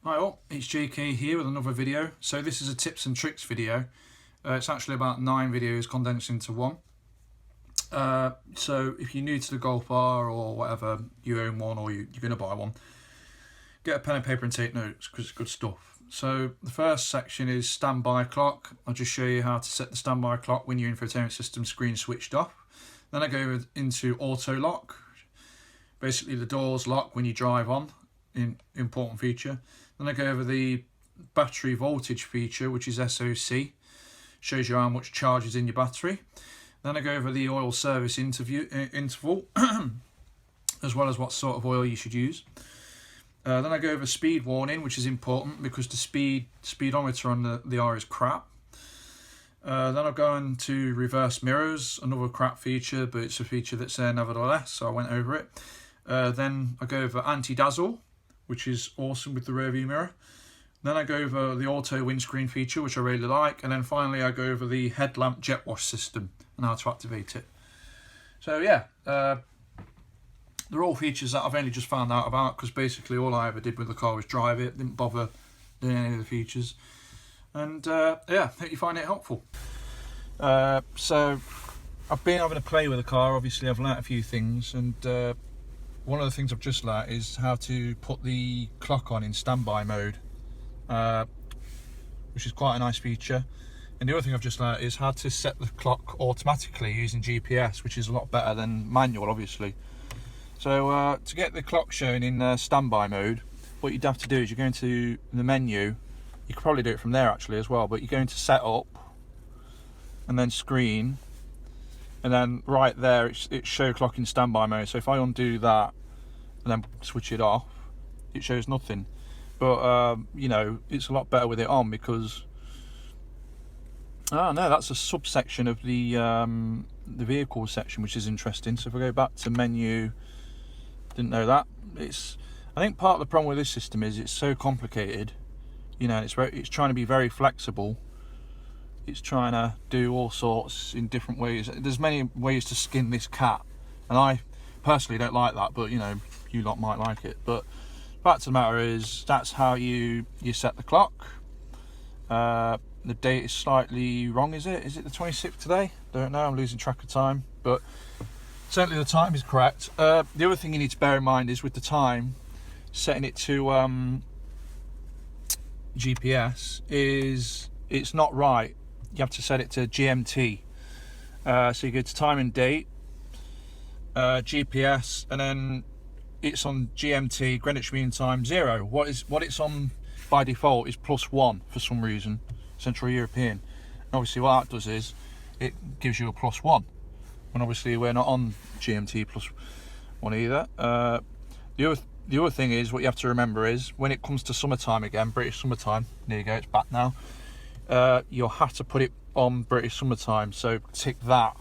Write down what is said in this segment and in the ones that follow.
Hi all, it's JK here with another video. So this is a tips and tricks video. It's actually about 9 videos condensed into one. So if you're new to the Golf R or whatever, you own one or you're going to buy one, get a pen and paper and take notes because it's good stuff. So the first section is standby clock. I'll just show you how to set the standby clock when your infotainment system screen switched off. Then I go into auto lock. Basically the doors lock when you drive on, important feature. Then I go over the battery voltage feature, which is SOC, shows you how much charge is in your battery. Then I go over the oil service interval, as well as what sort of oil you should use. Then I go over speed warning, which is important because the speedometer on the R is crap. Then I'll go into reverse mirrors, another crap feature, but it's a feature that's there nevertheless, so I went over it. Then I go over anti-dazzle, which is awesome with the rear view mirror. Then I go over the auto windscreen feature, which I really like. And then finally I go over the headlamp jet wash system and how to activate it. So yeah, they're all features that I've only just found out about because basically all I ever did with the car was drive it, didn't bother doing any of the features. And yeah, hope you find it helpful. So I've been having a play with the car. Obviously I've learnt a few things, and one of the things I've just learnt is how to put the clock on in standby mode, which is quite a nice feature. And the other thing I've just learnt is how to set the clock automatically using GPS, which is a lot better than manual, obviously. So to get the clock shown in standby mode, what you'd have to do is you go into the menu. You could probably do it from there actually as well, but you go into setup and then screen, and then right there it's show clock in standby mode. So if I undo that and then switch it off, it shows nothing. But you know, it's a lot better with it on because no, that's a subsection of the vehicle section, which is interesting. So if I go back to menu, didn't know that. I think part of the problem with this system is it's so complicated. You know, it's trying to be very flexible. It's trying to do all sorts in different ways. There's many ways to skin this cat, and I personally don't like that, but you know, you lot might like it. But fact of the matter is, that's how you set the clock. The date is slightly wrong, is it? Is it the 26th today? Don't know, I'm losing track of time, but certainly the time is correct. The other thing you need to bear in mind is with the time, setting it to GPS it's not right. You have to set it to GMT. So you go to time and date, GPS, and then it's on GMT, Greenwich Mean Time 0. What it's on by default is +1 for some reason, Central European. And obviously what that does is it gives you a +1, when obviously we're not on GMT +1 either. The other thing is, what you have to remember is, when it comes to summertime again, British summertime, there you go, it's back now, you'll have to put it on British summertime. So tick that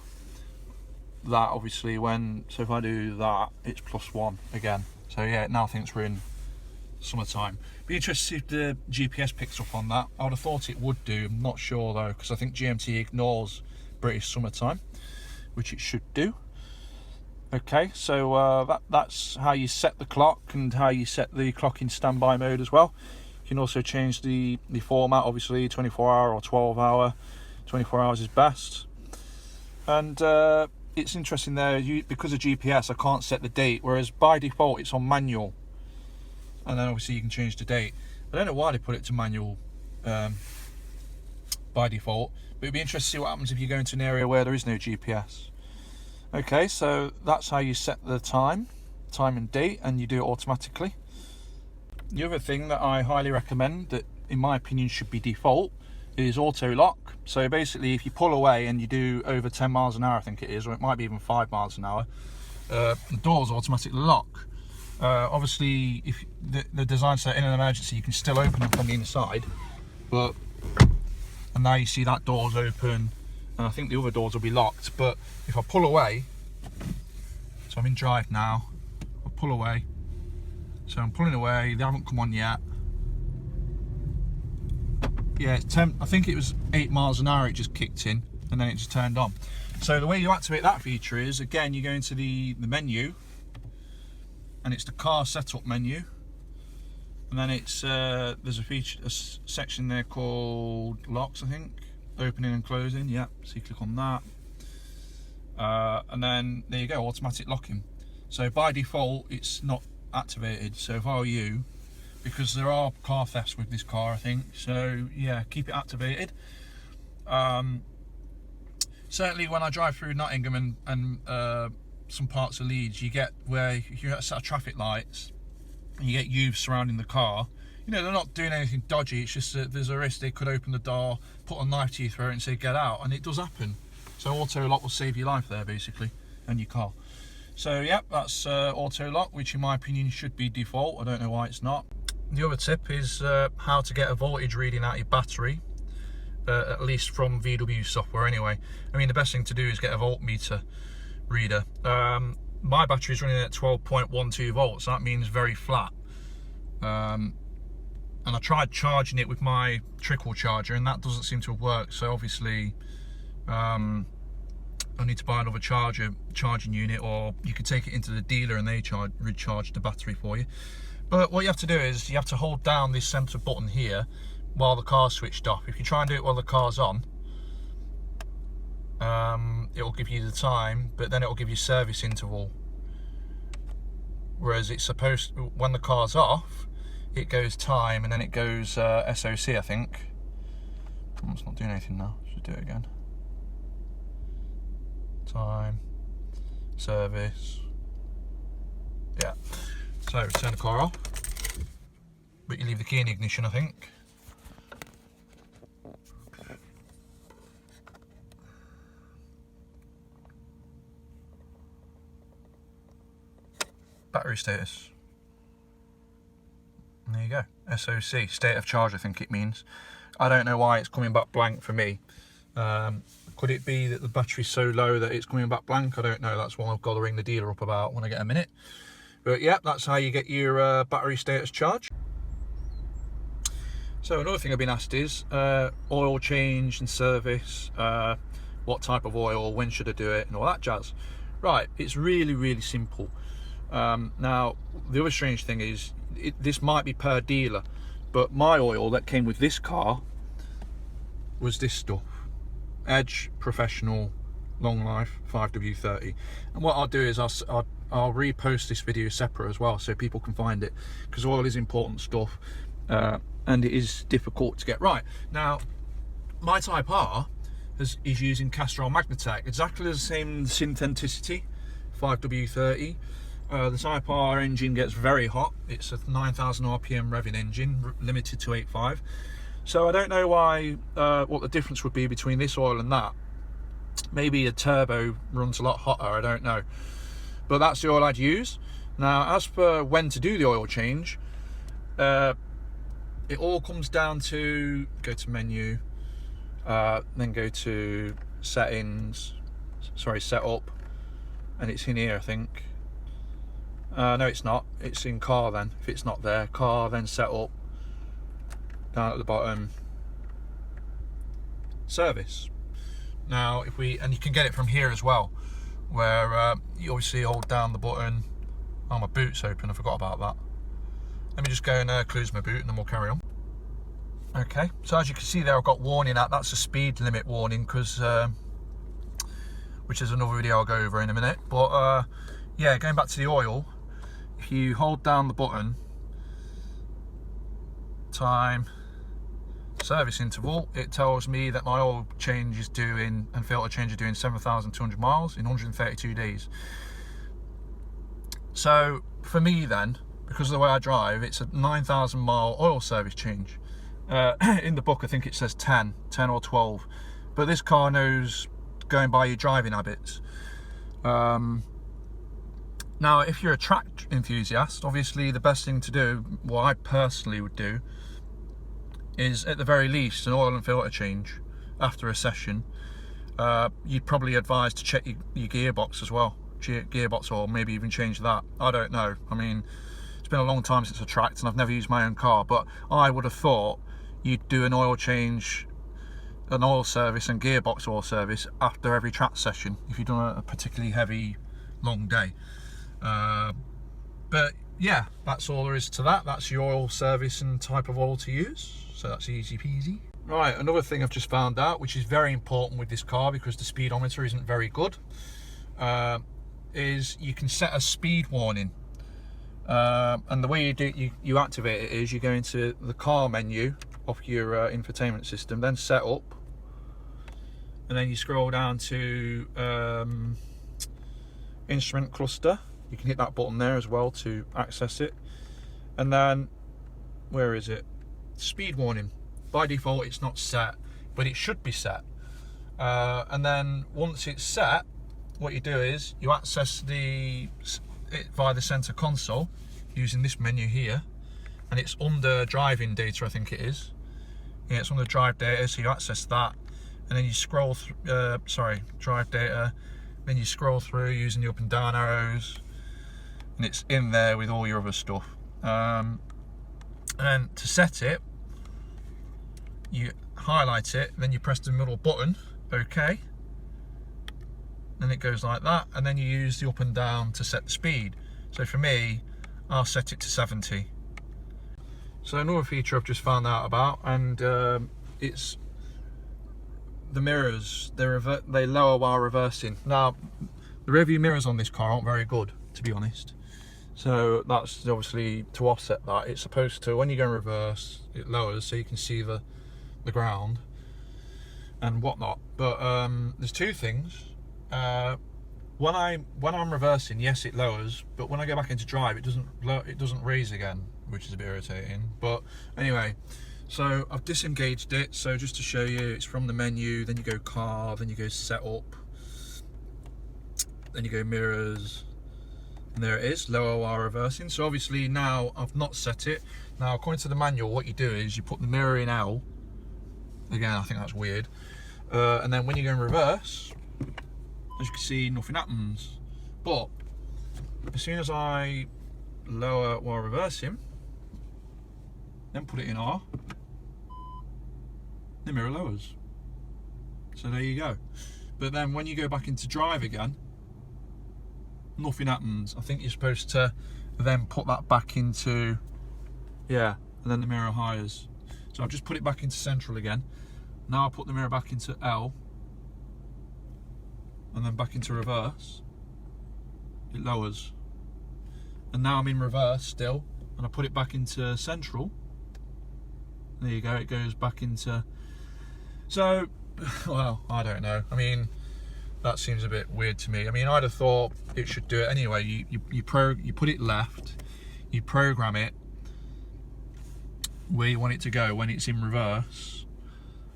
obviously so if I do that, it's +1 again. So yeah, it now thinks we're in summertime. Be interested to see if the GPS picks up on that. I would have thought it would do, I'm not sure though, because I think GMT ignores British summertime, which it should do. Okay, so that's how you set the clock and how you set the clock in standby mode as well. You can also change the format, obviously 24 hour or 12 hour. 24 hours is best. And it's interesting there, because of GPS I can't set the date, whereas by default it's on manual. And then obviously you can change the date. I don't know why they put it to manual by default, but it'd be interesting to see what happens if you go into an area where there is no GPS. Okay, so that's how you set the time and date, and you do it automatically. The other thing that I highly recommend, that in my opinion should be default, is auto lock. So basically if you pull away and you do over 10 miles an hour, I think it is, or it might be even 5 miles an hour, the doors automatically lock. Obviously if the design's set in an emergency, you can still open them from the inside, and now you see that door's open, and I think the other doors will be locked. But if I pull away, so I'm in drive now, I'll pull away, so I'm pulling away, they haven't come on yet. Yeah, it's 10, I think it was 8 miles an hour it just kicked in, and then it just turned on. So the way you activate that feature is, again, you go into the menu, and it's the car setup menu, And then it's there's a section there called locks, I think, opening and closing. Yeah, so you click on that, and then there you go, automatic locking. So by default it's not activated, so if I were you, because there are car thefts with this car, I think, so yeah, keep it activated. Certainly when I drive through Nottingham and some parts of Leeds, you get where you're at a set of traffic lights and you get youths surrounding the car. You know, they're not doing anything dodgy, it's just that there's a risk they could open the door, put a knife to your throat and say get out, and it does happen. So auto lock will save your life there basically, and your car. So yeah, that's auto lock, which in my opinion should be default. I don't know why it's not. The other tip is how to get a voltage reading out your battery, at least from VW software anyway. I mean, the best thing to do is get a voltmeter reader. My battery is running at 12.12 volts, so that means very flat. And I tried charging it with my trickle charger and that doesn't seem to have worked, so obviously I need to buy another charging unit, or you could take it into the dealer and they recharge the battery for you. But what you have to do is you have to hold down this centre button here while the car's switched off. If you try and do it while the car's on, it will give you the time, but then it will give you service interval. Whereas it's supposed, when the car's off, it goes time and then it goes SOC, I think. It's not doing anything now, should do it again. Time, service, yeah. So turn the car off, but you leave the key in the ignition, I think. Battery status. And there you go, SOC, state of charge I think it means. I don't know why it's coming back blank for me. Could it be that the battery's so low that it's coming back blank? I don't know, that's one I've got to ring the dealer up about when I get a minute. But yeah, that's how you get your battery status charge. So another thing I've been asked is oil change and service, what type of oil, when should I do it, and all that jazz. Right, it's really, really simple. Now, the other strange thing is, this might be per dealer, but my oil that came with this car was this stuff. Edge Professional Long Life 5W30. And what I'll do is I'll repost this video separate as well so people can find it, because oil is important stuff and it is difficult to get right. Now, my Type R is using Castrol Magnatec, exactly the same syntheticity, 5W30. The Type R engine gets very hot. It's a 9,000 RPM revving engine, limited to 8.5. So I don't know why, what the difference would be between this oil and that. Maybe a turbo runs a lot hotter, I don't know. But that's the oil I'd use. Now, as for when to do the oil change, it all comes down to, go to menu, then go to settings, sorry, setup, and it's in here, I think. No, it's not. It's in car then. If it's not there, car, then setup. Down at the bottom, service. Now, if we, and you can get it from here as well, where you obviously hold down the button. Oh, my boot's open, I forgot about that. Let me just go and close my boot and then we'll carry on. Okay, so as you can see there, I've got warning out. That's a speed limit warning, because which is another video I'll go over in a minute. But yeah, going back to the oil, if you hold down the button, time, service interval, it tells me that my oil change is doing, and filter change is doing 7,200 miles in 132 days. So for me then, because of the way I drive, it's a 9,000 mile oil service change. In the book I think it says 10 or 12, but this car knows, going by your driving habits. Now, if you're a track enthusiast, obviously the best thing to do, what I personally would do, is at the very least an oil and filter change after a session. You'd probably advise to check your gearbox as well, gearbox, or maybe even change that. I don't know. I mean, it's been a long time since I tracked and I've never used my own car, but I would have thought you'd do an oil change, an oil service and gearbox oil service after every track session if you've done a particularly heavy long day. But yeah, that's all there is to that. That's your oil service and type of oil to use. So that's easy peasy. Right, another thing I've just found out, which is very important with this car because the speedometer isn't very good, is you can set a speed warning. And the way you do you activate it is you go into the car menu of your infotainment system, then set up, and then you scroll down to instrument cluster. You can hit that button there as well to access it, and then where is it? Speed warning. By default it's not set, but it should be set. And then once it's set, what you do is you access it via the center console using this menu here, and it's under driving data, I think it is. Yeah, it's under drive data, so you access that, and then you scroll through, drive data, then you scroll through using the up and down arrows, and it's in there with all your other stuff. And to set it, you highlight it, then you press the middle button, OK, then it goes like that, and then you use the up and down to set the speed. So for me, I'll set it to 70. So another feature I've just found out about, and it's the mirrors. They lower while reversing. Now, the rear view mirrors on this car aren't very good, to be honest. So that's obviously to offset that. It's supposed to, when you go in reverse, it lowers so you can see the ground and whatnot. But there's two things. When I'm reversing, yes, it lowers, but when I go back into drive, it doesn't raise again, which is a bit irritating. But anyway, so I've disengaged it. So just to show you, it's from the menu, then you go car, then you go setup, then you go mirrors, and there it is, lower while reversing. So obviously now I've not set it. Now according to the manual, what you do is you put the mirror in L. Again, I think that's weird. And then when you go in reverse, as you can see, nothing happens. But as soon as I lower while reversing, then put it in R, the mirror lowers. So there you go. But then when you go back into drive again, nothing happens. I think you're supposed to then put that back into, yeah, and then the mirror hires. So I've just put it back into central again. Now I'll put the mirror back into L, and then back into reverse, it lowers. And now I'm in reverse still, and I put it back into central. There you go, it goes back into, so, well, I don't know. I mean, that seems a bit weird to me. I mean, I'd have thought it should do it anyway. You put it left, you program it where you want it to go when it's in reverse,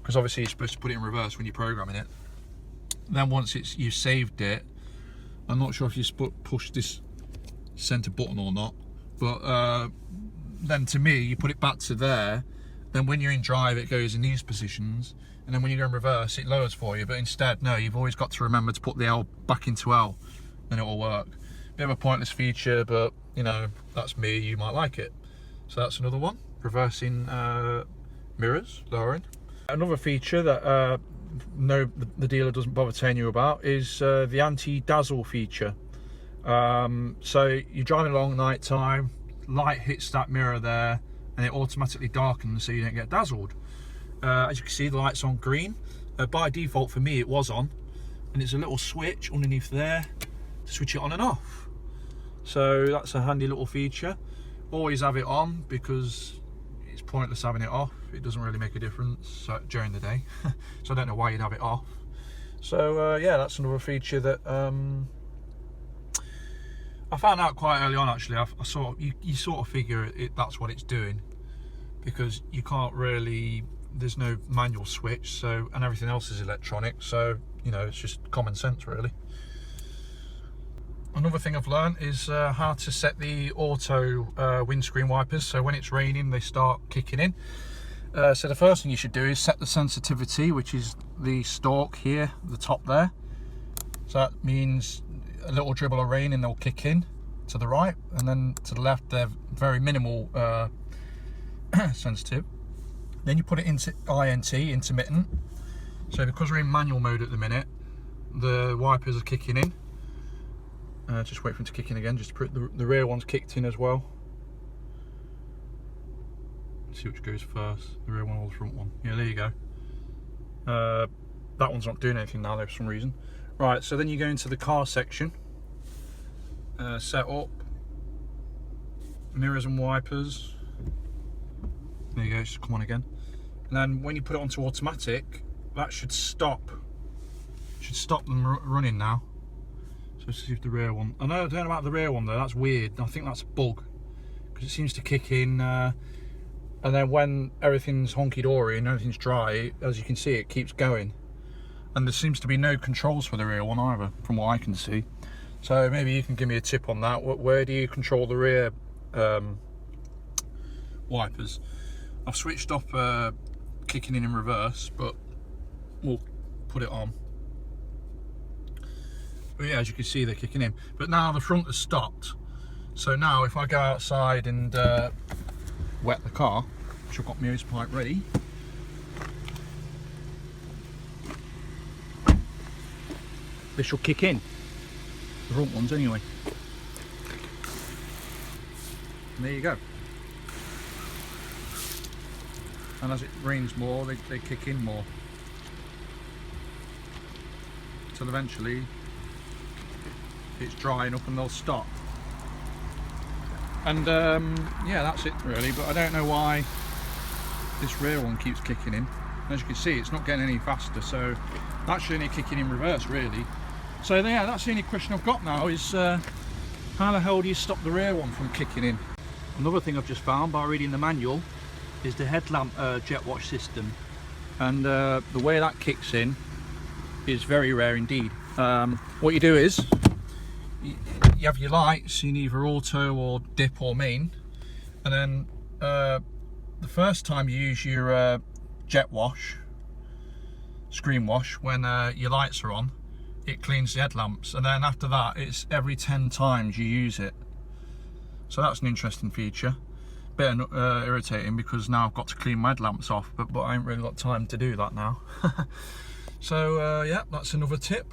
because obviously you're supposed to put it in reverse when you're programming it. Then once you've saved it, I'm not sure if you push this center button or not, but then to me, you put it back to there, then when you're in drive it goes in these positions, and then when you go in reverse it lowers for you. But instead, no, you've always got to remember to put the L back into L, then it will work. Bit of a pointless feature, but you know, that's me, you might like it. So that's another one, reversing mirrors, lowering. Another feature that the dealer doesn't bother telling you about is the anti-dazzle feature. So you're driving along at night time, light hits that mirror there, and it automatically darkens so you don't get dazzled. As you can see, the light's on green. By default for me it was on, and it's a little switch underneath there to switch it on and off. So that's a handy little feature. Always have it on because it's pointless having it off. It doesn't really make a difference during the day. So I don't know why you'd have it off. So yeah, that's another feature that I found out quite early on actually. I saw you sort of figure that's what it's doing, because you can't really, there's no manual switch, so, and everything else is electronic, so you know, it's just common sense really. Another thing I've learned is how to set the auto windscreen wipers, so when it's raining they start kicking in. So the first thing you should do is set the sensitivity, which is the stalk here, the top there. So that means a little dribble of rain and they'll kick in to the right, and then to the left they're very minimal sensitive. Then you put it into INT, intermittent. So because we're in manual mode at the minute, the wipers are kicking in. Just wait for them to kick in again, just to put the rear one's kicked in as well. see which goes first, the rear one or the front one. Yeah, there you go. That one's not doing anything now though for some reason. Right, so then you go into the car section, set up, mirrors and wipers. There you go, just come on again. And then when you put it onto automatic, that should stop them running now. So let's see if the rear one, I don't know about the rear one though, that's weird. I think that's a bug, because it seems to kick in, and then when everything's honky-dory and everything's dry, as you can see, it keeps going. And there seems to be no controls for the rear one either, from what I can see. So maybe you can give me a tip on that. Where do you control the rear wipers? I've switched off kicking in reverse, but we'll put it on. But yeah, as you can see, they're kicking in. But now the front has stopped. So now if I go outside and wet the car, which I've got my hose pipe ready, this will kick in. The front ones anyway. And there you go. And as it rains more, they kick in more. Till eventually it's drying up and they'll stop. And yeah, that's it really, but I don't know why this rear one keeps kicking in. As you can see, it's not getting any faster, so that's only kicking in reverse really. So yeah, that's the only question I've got now is how the hell do you stop the rear one from kicking in? Another thing I've just found by reading the manual is the headlamp jet wash system, and the way that kicks in is very rare indeed. What you do is you have your lights in either auto or dip or main, and then the first time you use your jet wash, screen wash, when your lights are on, it cleans the headlamps, and then after that it's every 10 times you use it. So that's an interesting feature. Bit irritating because now I've got to clean my headlamps off, but I ain't really got time to do that now. So yeah, that's another tip.